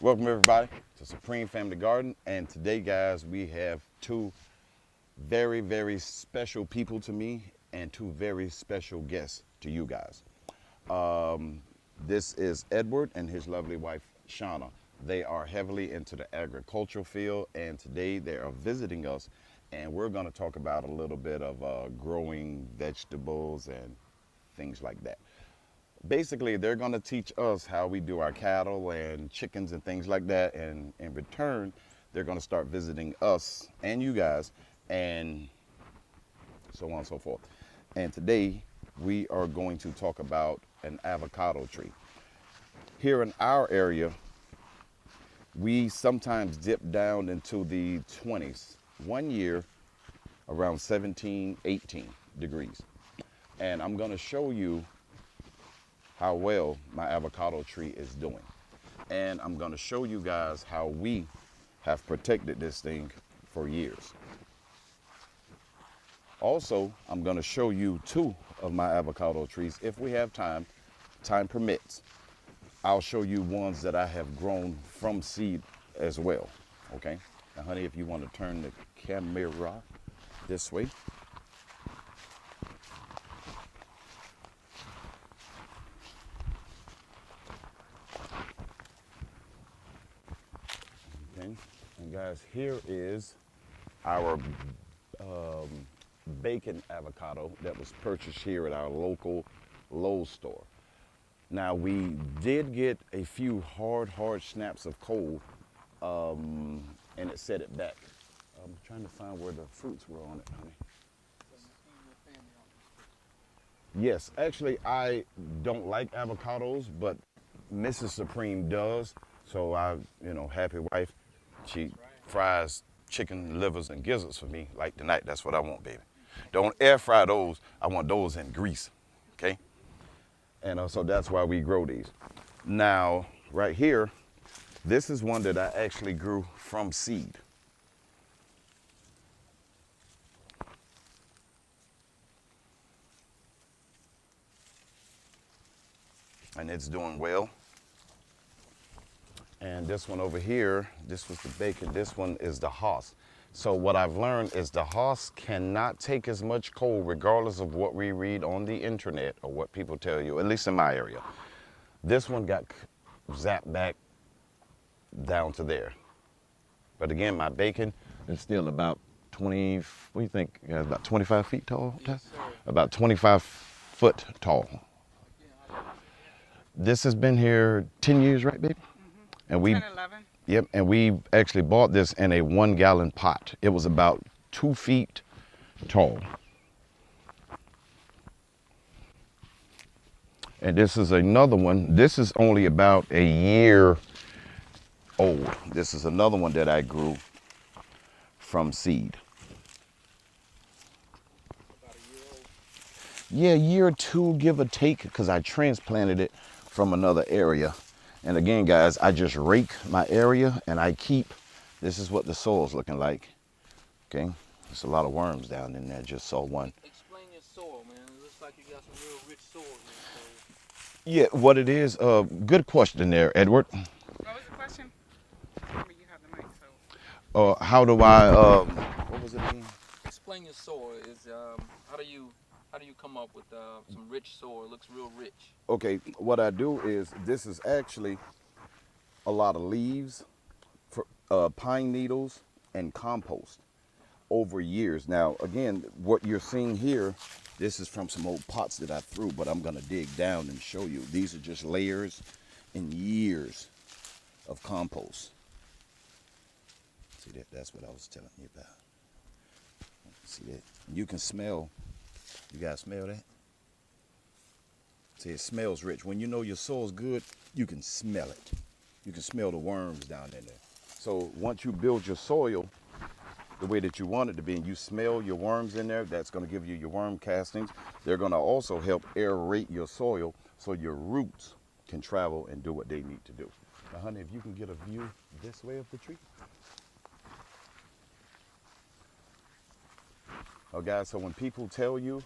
Welcome everybody to Supreme Family Garden, and today guys we have two very special people to me and two very special guests to you guys. This is Edward and his lovely wife Shauna. They are heavily into the agricultural field, and today they are visiting us, and we're going to talk about a little bit of growing vegetables and things like that. Basically, they're going to teach us how we do our cattle and chickens and things like that, and in return they're going to start visiting us and you guys and so on and so forth. And today we are going to talk about an avocado tree. Here in our area, we sometimes dip down into the 20s. One year around 17, 18 degrees. And I'm going to show you how well my avocado tree is doing. And I'm going to show you guys how we have protected this thing for years. Also, I'm going to show you two of my avocado trees if we have time permits. I'll show you ones that I have grown from seed as well. Okay? Now, honey, if you want to turn the camera this way. Okay. And guys, here is our bacon avocado that was purchased here at our local Lowe's store. Now we did get a few hard snaps of cold, and it set it back. I'm trying to find where the fruits were on it, honey. Yes, actually I don't like avocados, but Mrs. Supreme does. So happy wife, she fries chicken livers and gizzards for me like tonight. That's what I want, baby. Don't air fry those. I want those in grease, okay? And so that's why we grow these. Now, right here, this is one that I actually grew from seed. And it's doing well. And this one over here, this was the bacon. This one is the Haas. So what I've learned is the Haas cannot take as much cold regardless of what we read on the internet or what people tell you, at least in my area. This one got zapped back down to there. But again, my bacon is still about 20, what do you think? Yeah, about 25 feet tall? Yes, about 25 foot tall. This has been here 10 years, right, baby? And we 10, 11. Yep, and we actually bought this in a 1 gallon pot. It was about 2 feet tall. And this is another one. This is only about a year old. This is another one that I grew from seed. About a year old. Yeah, a year or two, give or take, because I transplanted it from another area. And again, guys, I just rake my area and I keep, this is what the soil's looking like. Okay, there's a lot of worms down in there. Just saw one. Explain your soil, man. It looks like you got some real rich soil Yeah, what it is, good question there, Edward. here. What was the question? Remember, you have the mic, so. How do I, what was it again? Explain your soil. How do you come up with some rich soil? It looks real rich. Okay, what I do is, this is actually a lot of leaves, pine needles, and compost over years. Now, again, what you're seeing here, this is from some old pots that I threw, but I'm gonna dig down and show you. These are just layers and years of compost. See that? That's what I was telling you about. See that? You can smell. You guys smell that? See, it smells rich. When you know your soil's good, you can smell it. You can smell the worms down in there. So once you build your soil the way that you want it to be, and you smell your worms in there, that's going to give you your worm castings. They're going to also help aerate your soil so your roots can travel and do what they need to do. Now, honey, if you can get a view this way of the tree. Oh, guys, so when people tell you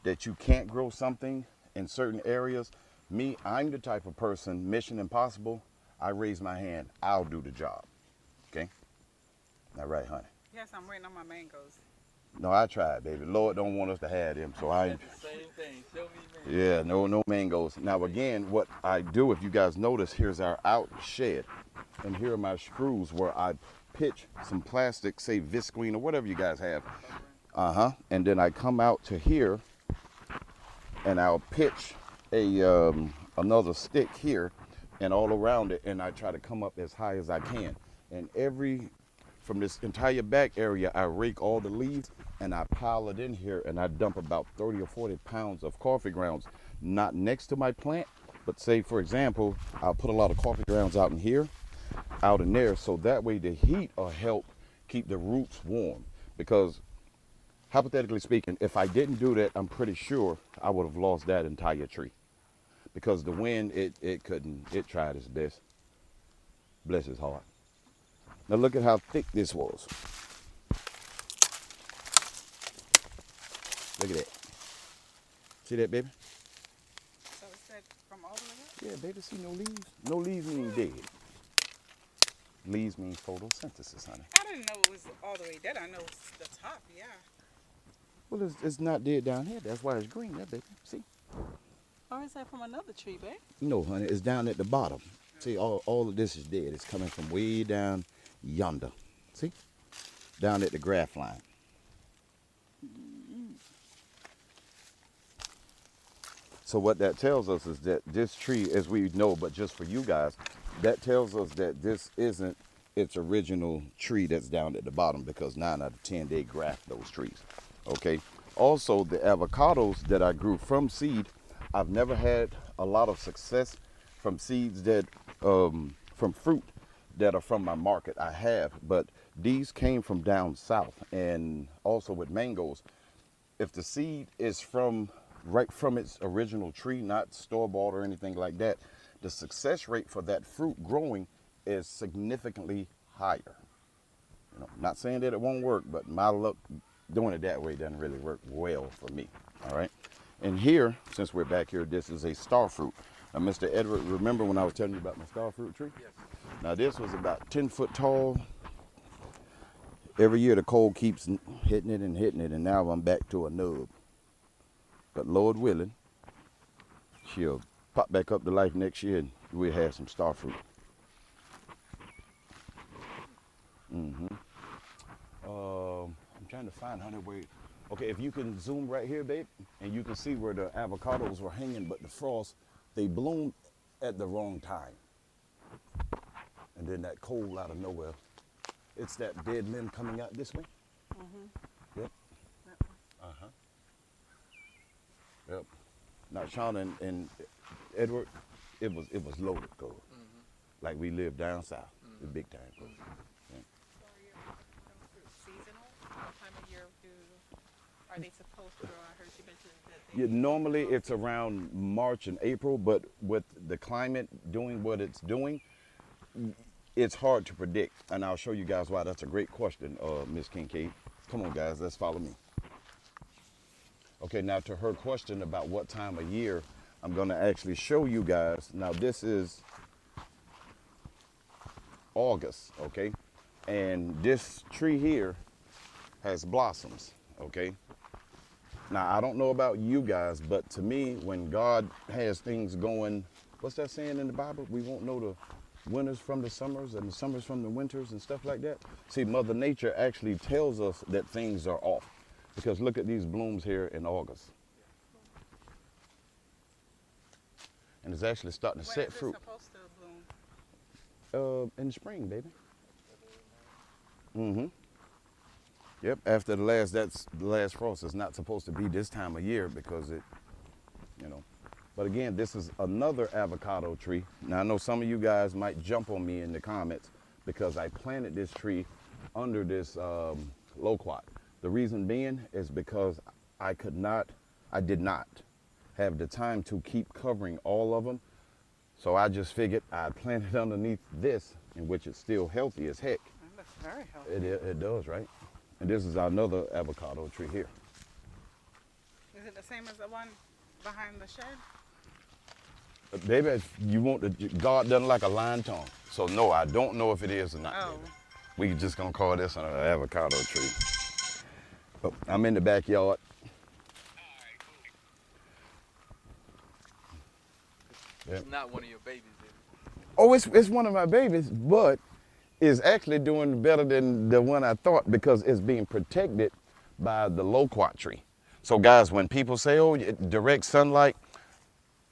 that you can't grow something in certain areas, I'm the type of person, Mission Impossible, I raise my hand, I'll do the job. Okay? All right, honey. Yes, I'm waiting on my mangoes. No, I tried, baby. Lord don't want us to have them, so I That's the same thing. Show me, man. yeah, no mangoes. Now again, what I do, if you guys notice, here's our out shed, and here are my screws where I pitch some plastic, say visqueen or whatever you guys have. And then I come out to here, and I'll pitch a another stick here, and all around it, and I try to come up as high as I can. And from this entire back area, I rake all the leaves and I pile it in here, and I dump about 30 or 40 pounds of coffee grounds, not next to my plant, but say, for example, I'll put a lot of coffee grounds out in here, out in there, so that way the heat will help keep the roots warm. Because hypothetically speaking, if I didn't do that, I'm pretty sure I would have lost that entire tree. Because the wind, it couldn't, it tried its best. Bless his heart. Now look at how thick this was. Look at that. See that, baby? So it said from all the way up? Yeah, baby, see no leaves? No leaves mean dead. Leaves mean photosynthesis, honey. I didn't know it was all the way dead. I know it's the top, yeah. Well, it's not dead down here. That's why it's green, that baby. See? Or is that from another tree, babe? No, honey, it's down at the bottom. See, all of this is dead. It's coming from way down yonder. See? Down at the graft line. So what that tells us is that this tree, as we know, but just for you guys, that tells us that this isn't its original tree that's down at the bottom, because 9 out of 10, they graft those trees. Okay? Also, the avocados that I grew from seed, I've never had a lot of success from seeds that, from fruit that are from my market. I have, but these came from down south. And also with mangoes, if the seed is right from its original tree, not store-bought or anything like that, the success rate for that fruit growing is significantly higher. You know, not saying that it won't work, but my luck doing it that way doesn't really work well for me. All right. And here, since we're back here, this is a star fruit. Now, Mr. Edward, remember when I was telling you about my star fruit tree? Yes. Now, this was about 10 foot tall. Every year the cold keeps hitting it, and now I'm back to a nub. But Lord willing, she'll pop back up to life next year, and we'll have some star fruit. I'm trying to find, honey, where. Okay, if you can zoom right here, babe, and you can see where the avocados were hanging, but the frost, they bloomed at the wrong time. And then that cold out of nowhere, it's that dead limb coming out this way. Yep. Yep. Now, Shauna and Edward, it was loaded gold. Like we live down south, the big time gold. Yeah. So are your fruit seasonal? What time of year are they supposed to grow? I heard you mention that Yeah, normally it's around March and April, but with the climate doing what it's doing, it's hard to predict. And I'll show you guys why. That's a great question, Miss Kincaid. Come on, guys, let's follow me. Okay, now to her question about what time of year, I'm going to actually show you guys. Now, this is August, okay? And this tree here has blossoms, okay? Now, I don't know about you guys, but to me, when God has things going, what's that saying in the Bible? We won't know the winters from the summers and the summers from the winters and stuff like that. See, Mother Nature actually tells us that things are off. Because look at these blooms here in August. And it's actually starting to set fruit. When is it supposed to bloom? In the spring, baby. Yep, after that's the last frost. It's not supposed to be this time of year because it, you know. But again, this is another avocado tree. Now, I know some of you guys might jump on me in the comments because I planted this tree under this loquat. The reason being is because I did not have the time to keep covering all of them. So I just figured I'd plant it underneath this, in which it's still healthy as heck. It looks very healthy. It does, right? And this is another avocado tree here. Is it the same as the one behind the shed? Baby, you want the God doesn't like a lying tongue. So no, I don't know if it is or not. Oh. Baby. We just gonna call this an avocado tree. But I'm in the backyard. It's Yep. not one of your babies, is it? Oh, it's one of my babies, but it's actually doing better than the one I thought because it's being protected by the loquat tree. So guys, when people say, oh, direct sunlight,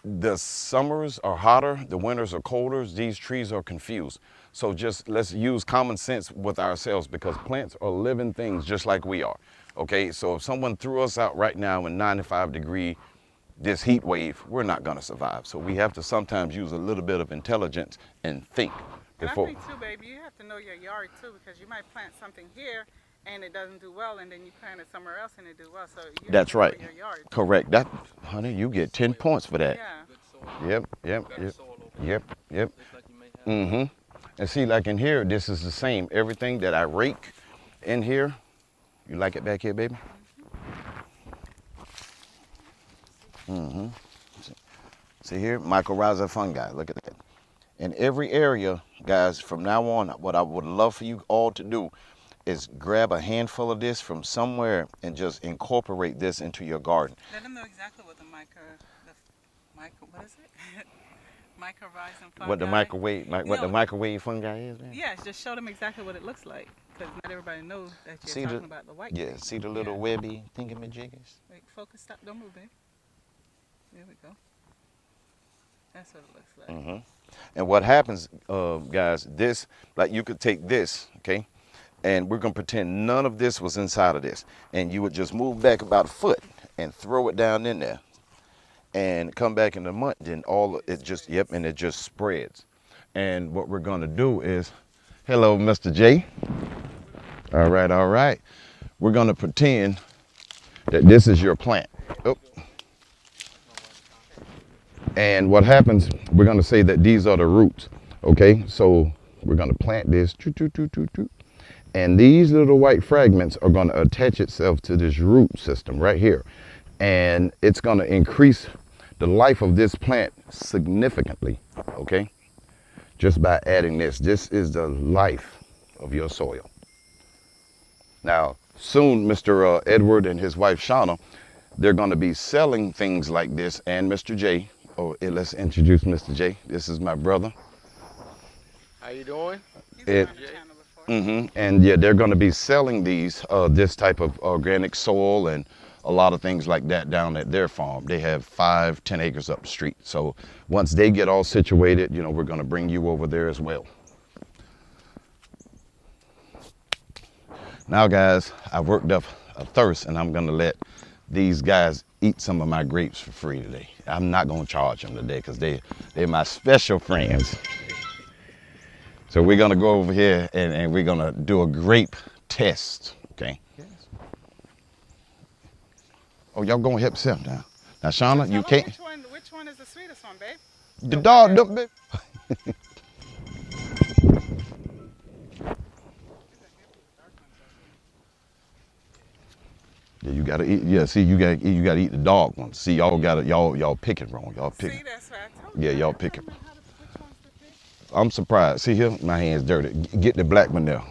the summers are hotter, the winters are colder, these trees are confused. So just let's use common sense with ourselves because plants are living things just like we are. Okay, so if someone threw us out right now in 95-degree, this heat wave, we're not gonna survive. So we have to sometimes use a little bit of intelligence and think And I before. think too, baby, you have to know your yard too, because you might plant something here and it doesn't do well, and then you plant it somewhere else and it do well. So you That's have to know right. your yard. Correct. That, honey, you get 10 points for that. Yeah. Good soil. Yep, yep, Better yep, soil over there. yep, yep. Looks like you may have. And see, like in here, this is the same. Everything that I rake in here, you like it back here, baby? See here, mycorrhiza fungi. Look at that. In every area, guys, from now on, what I would love for you all to do is grab a handful of this from somewhere and just incorporate this into your garden. Let them know exactly what the what is it? Mycorrhizal fungi. What the microwave, what the No. microwave fungi is, man? Yeah, just show them exactly what it looks like, because not everybody knows that you're See talking the- about the white Yeah, thing. see the little Yeah. webby thingamajiggies? Wait, focus, stop, don't move, babe. There we go. That's what it looks like. And what happens, guys, this, like you could take this, okay, and we're gonna pretend none of this was inside of this. And you would just move back about a foot and throw it down in there and come back in a month, then all it just, yep, and it just spreads. And what we're gonna do is, hello, Mr. J. All right, all right. We're gonna pretend that this is your plant. Oh. And what happens, we're gonna say that these are the roots, okay? So we're gonna plant this, and these little white fragments are gonna attach itself to this root system right here. And it's gonna increase the life of this plant significantly, okay? Just by adding this. This is the life of your soil. Now, soon, Mr. Edward and his wife, Shauna, they're gonna be selling things like this, and Mr. J. Oh, let's introduce Mr. J. This is my brother. How you doing? He's been on the Yeah. channel before. And yeah, they're going to be selling these, this type of organic soil and a lot of things like that down at their farm. They have 5-10 acres up the street. So once they get all situated, you know, we're going to bring you over there as well. Now, guys, I've worked up a thirst, and I'm going to let these guys eat some of my grapes for free today. I'm not going to charge them today because they're my special friends. So we're gonna go over here and we're gonna do a grape test, okay? Yes. Oh, y'all gonna help yourself now. Now, Shauna, you Tell can't. them which one is the sweetest one, babe? The dog, babe. Yeah, you gotta eat. Yeah, see, you gotta eat the dog one. See, y'all pick it wrong. Y'all pick See, it. that's what I told you. Yeah, y'all I pick don't it. know which one's the pick. I'm surprised. See here, my hand's dirty. Get the black one there.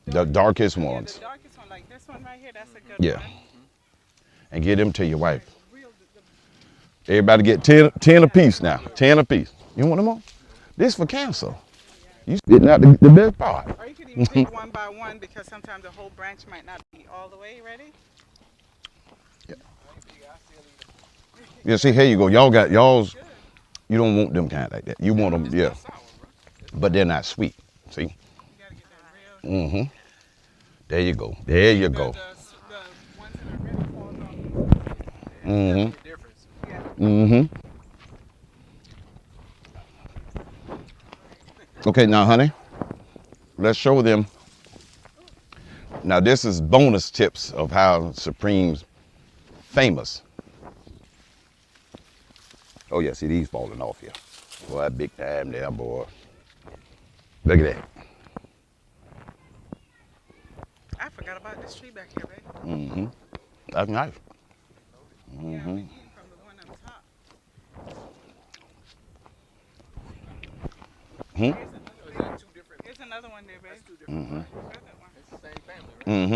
The darkest Yeah, ones. the darkest one, like this one right here, that's a good Yeah. one. And get them to your wife. Real, Everybody get 10 apiece now. 10 apiece. You want them all? This for cancer. You spitting out the best part. or you could even pick one by one because sometimes the whole branch might not be all the way ready. Yeah, see, here you go. Y'all got y'all's. You don't want them kind like that. You want them, yeah. But they're not sweet. See? You gotta get that real. There you go. There you The go. ones that are ready fall on. Difference. Yeah. Okay, now, honey, let's show them. Now, this is bonus tips of how Supreme's famous. Oh, yeah, see these falling off here. Boy, that big time there, boy. Look at that. I forgot about this tree back here, babe. That's nice. Yeah, we eating from the one up top. Here's Or another, is that two different? here's another one there, babe. That's two different Mm-hmm. varieties. Grab that one. It's the same family, right? Mm-hmm.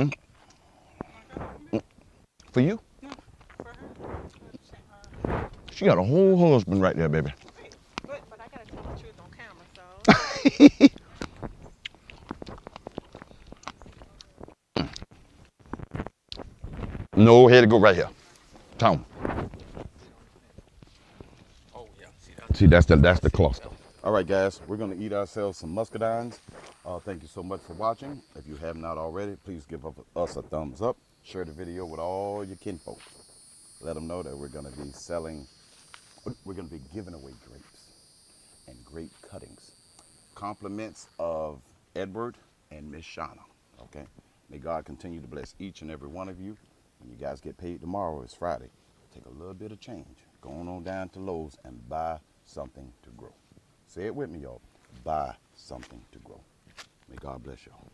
Want to grab that one, babe? For you? No, for her. She got a whole husband right there, baby. Wait, but I gotta tell the truth on camera, so. No, had to go right here. Tom. Oh yeah. See, that's the cluster. All right, guys, we're going to eat ourselves some muscadines. Thank you so much for watching. If you have not already, please give us a thumbs up. Share the video with all your kinfolk. Let them know that we're going to be giving away grapes and grape cuttings. Compliments of Edward and Miss Shauna. Okay? May God continue to bless each and every one of you. When you guys get paid tomorrow, it's Friday. Take a little bit of change. Go on down to Lowe's and buy something to grow. Say it with me, y'all. Buy something to grow. May God bless y'all.